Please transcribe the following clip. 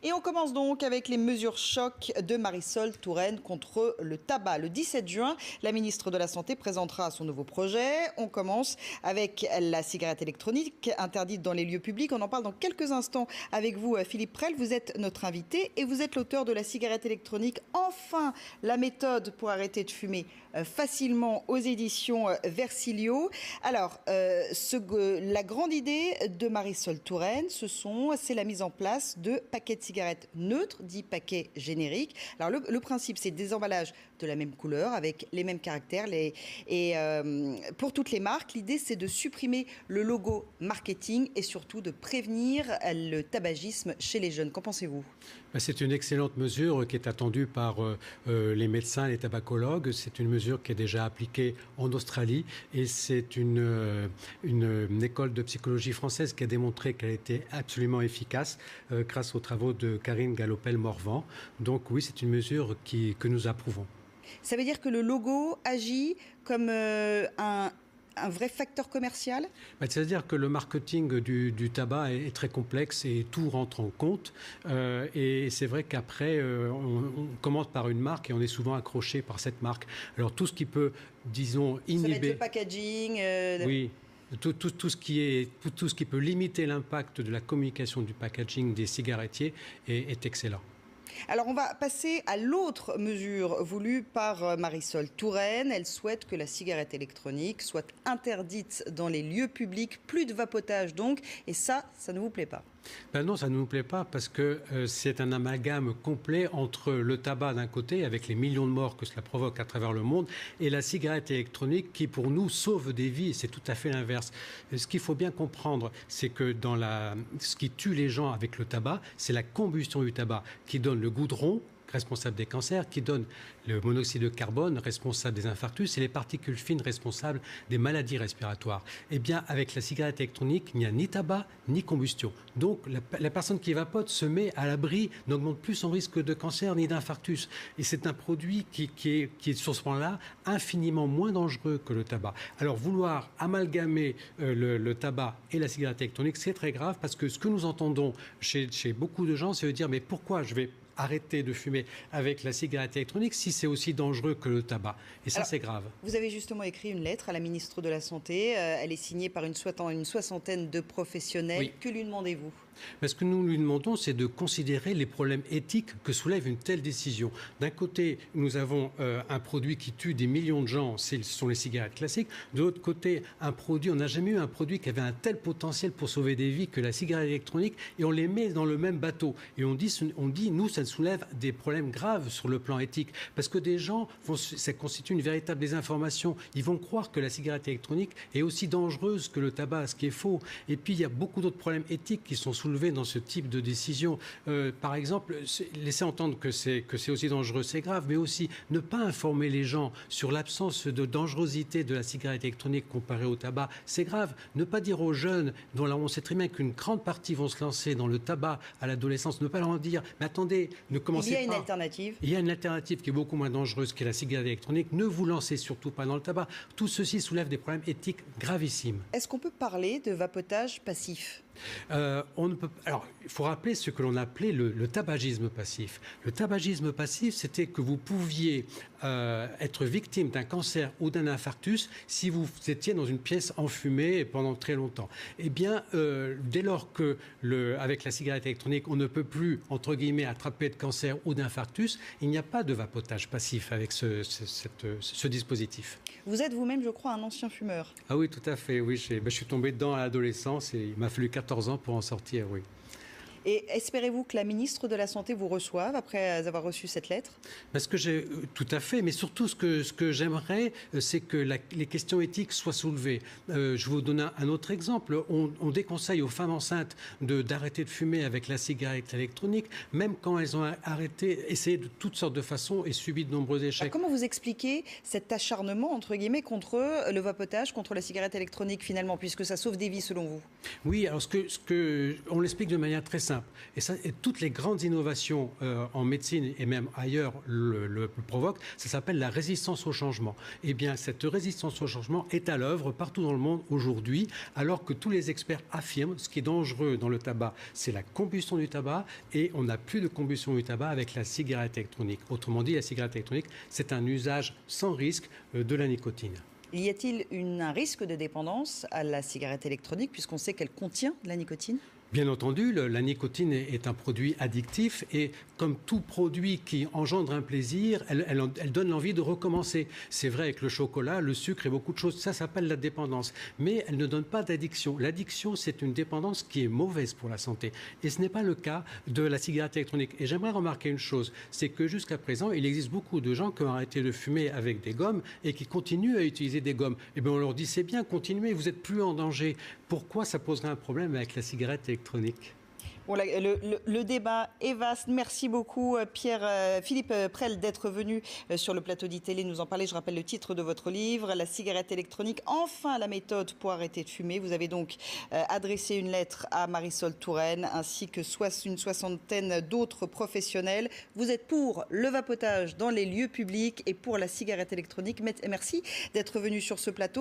Et on commence donc avec les mesures choc de Marisol Touraine contre le tabac. Le 17 juin, la ministre de la Santé présentera son nouveau projet. On commence avec la cigarette électronique interdite dans les lieux publics. On en parle dans quelques instants avec vous, Philippe Prel. Vous êtes notre invité et vous êtes l'auteur de la cigarette électronique. Enfin, la méthode pour arrêter de fumer facilement aux éditions Versilio. Alors, la grande idée de Marisol Touraine, c'est la mise en place de paquets de cigarettes neutres, dits paquets génériques. Alors le principe, c'est des emballages de la même couleur, avec les mêmes caractères, pour toutes les marques. L'idée, c'est de supprimer le logo marketing et surtout de prévenir le tabagisme chez les jeunes. Qu'en pensez-vous ? C'est une excellente mesure qui est attendue par les médecins et les tabacologues. C'est une mesure qui est déjà appliquée en Australie et c'est une école de psychologie française qui a démontré qu'elle était absolument efficace grâce aux travaux de Karine Galopel-Morvan. Donc oui, c'est une mesure que nous approuvons. Ça veut dire que le logo agit comme un vrai facteur commercial ? C'est-à-dire que le marketing du tabac est très complexe et tout rentre en compte. Et c'est vrai qu'après, on commence par une marque et on est souvent accroché par cette marque. Alors tout ce qui peut, disons, inhiber... Ça va être le packaging Oui. Tout ce qui peut limiter l'impact de la communication du packaging des cigarettiers est excellent. Alors on va passer à l'autre mesure voulue par Marisol Touraine. Elle souhaite que la cigarette électronique soit interdite dans les lieux publics, plus de vapotage donc, et ça ne vous plaît pas ? Non, ça ne nous plaît pas parce que c'est un amalgame complet entre le tabac d'un côté, avec les millions de morts que cela provoque à travers le monde, et la cigarette électronique qui, pour nous, sauve des vies. C'est tout à fait l'inverse. Ce qu'il faut bien comprendre, c'est que ce qui tue les gens avec le tabac, c'est la combustion du tabac qui donne le goudron, responsable des cancers, qui donne le monoxyde de carbone, responsable des infarctus, et les particules fines responsables des maladies respiratoires. Eh bien, avec la cigarette électronique, il n'y a ni tabac, ni combustion. Donc, la personne qui vapote se met à l'abri, n'augmente plus son risque de cancer ni d'infarctus. Et c'est un produit qui est sur ce point-là infiniment moins dangereux que le tabac. Alors, vouloir amalgamer le tabac et la cigarette électronique, c'est très grave parce que ce que nous entendons chez beaucoup de gens, c'est de dire « mais pourquoi je vais arrêter de fumer avec la cigarette électronique si c'est aussi dangereux que le tabac ?» Et ça, c'est grave. Vous avez justement écrit une lettre à la ministre de la Santé. Elle est signée par une soixantaine de professionnels. Oui. Que lui demandez-vous ? Ce que nous lui demandons, c'est de considérer les problèmes éthiques que soulève une telle décision. D'un côté, nous avons un produit qui tue des millions de gens, ce sont les cigarettes classiques. De l'autre côté, on n'a jamais eu un produit qui avait un tel potentiel pour sauver des vies que la cigarette électronique, et on les met dans le même bateau. Et on dit, nous, ça soulève des problèmes graves sur le plan éthique. Parce que des gens, ça constitue une véritable désinformation. Ils vont croire que la cigarette électronique est aussi dangereuse que le tabac, ce qui est faux. Et puis, il y a beaucoup d'autres problèmes éthiques qui sont soulevés dans ce type de décision. Par exemple, laisser entendre que c'est aussi dangereux, c'est grave, mais aussi ne pas informer les gens sur l'absence de dangerosité de la cigarette électronique comparée au tabac, c'est grave. Ne pas dire aux jeunes, dont là on sait très bien qu'une grande partie vont se lancer dans le tabac à l'adolescence, ne pas leur dire, mais attendez, ne commencez pas. Il y a une alternative. Il y a une alternative qui est beaucoup moins dangereuse que la cigarette électronique. Ne vous lancez surtout pas dans le tabac. Tout ceci soulève des problèmes éthiques gravissimes. Est-ce qu'on peut parler de vapotage passif ? Alors, il faut rappeler ce que l'on appelait le tabagisme passif. Le tabagisme passif, c'était que vous pouviez être victime d'un cancer ou d'un infarctus si vous étiez dans une pièce enfumée pendant très longtemps. Eh bien, dès lors que, avec la cigarette électronique, on ne peut plus, entre guillemets, attraper de cancer ou d'infarctus, il n'y a pas de vapotage passif avec ce dispositif. Vous êtes vous-même, je crois, un ancien fumeur. Ah oui, tout à fait. Oui, je suis tombé dedans à l'adolescence et il m'a fallu 14 ans pour en sortir, oui. Et espérez-vous que la ministre de la Santé vous reçoive après avoir reçu cette lettre ? Parce que tout à fait, mais surtout ce que j'aimerais, c'est que les questions éthiques soient soulevées. Je vais vous donner un autre exemple. On déconseille aux femmes enceintes d'arrêter de fumer avec la cigarette électronique, même quand elles ont essayé de toutes sortes de façons et subi de nombreux échecs. Alors, comment vous expliquez cet acharnement, entre guillemets, contre le vapotage, contre la cigarette électronique finalement, puisque ça sauve des vies selon vous ? Oui, alors on l'explique de manière très simple. simple. Et toutes les grandes innovations en médecine et même ailleurs le provoquent. Ça s'appelle la résistance au changement. Eh bien, cette résistance au changement est à l'œuvre partout dans le monde aujourd'hui, alors que tous les experts affirment ce qui est dangereux dans le tabac, c'est la combustion du tabac, et on n'a plus de combustion du tabac avec la cigarette électronique. Autrement dit, la cigarette électronique, c'est un usage sans risque de la nicotine. Y a-t-il un risque de dépendance à la cigarette électronique puisqu'on sait qu'elle contient de la nicotine ? Bien entendu, la nicotine est un produit addictif et comme tout produit qui engendre un plaisir, elle donne l'envie de recommencer. C'est vrai avec le chocolat, le sucre et beaucoup de choses. Ça s'appelle la dépendance. Mais elle ne donne pas d'addiction. L'addiction, c'est une dépendance qui est mauvaise pour la santé. Et ce n'est pas le cas de la cigarette électronique. Et j'aimerais remarquer une chose, c'est que jusqu'à présent, il existe beaucoup de gens qui ont arrêté de fumer avec des gommes et qui continuent à utiliser des gommes. Et bien on leur dit, c'est bien, continuez, vous n'êtes plus en danger. Pourquoi ça poserait un problème avec la cigarette électronique ? Bon, le débat est vaste. Merci beaucoup Philippe Prel d'être venu sur le plateau d'ITélé nous en parler. Je rappelle le titre de votre livre, La cigarette électronique, enfin la méthode pour arrêter de fumer. Vous avez donc adressé une lettre à Marisol Touraine ainsi que une soixantaine d'autres professionnels. Vous êtes pour le vapotage dans les lieux publics et pour la cigarette électronique. Merci d'être venu sur ce plateau.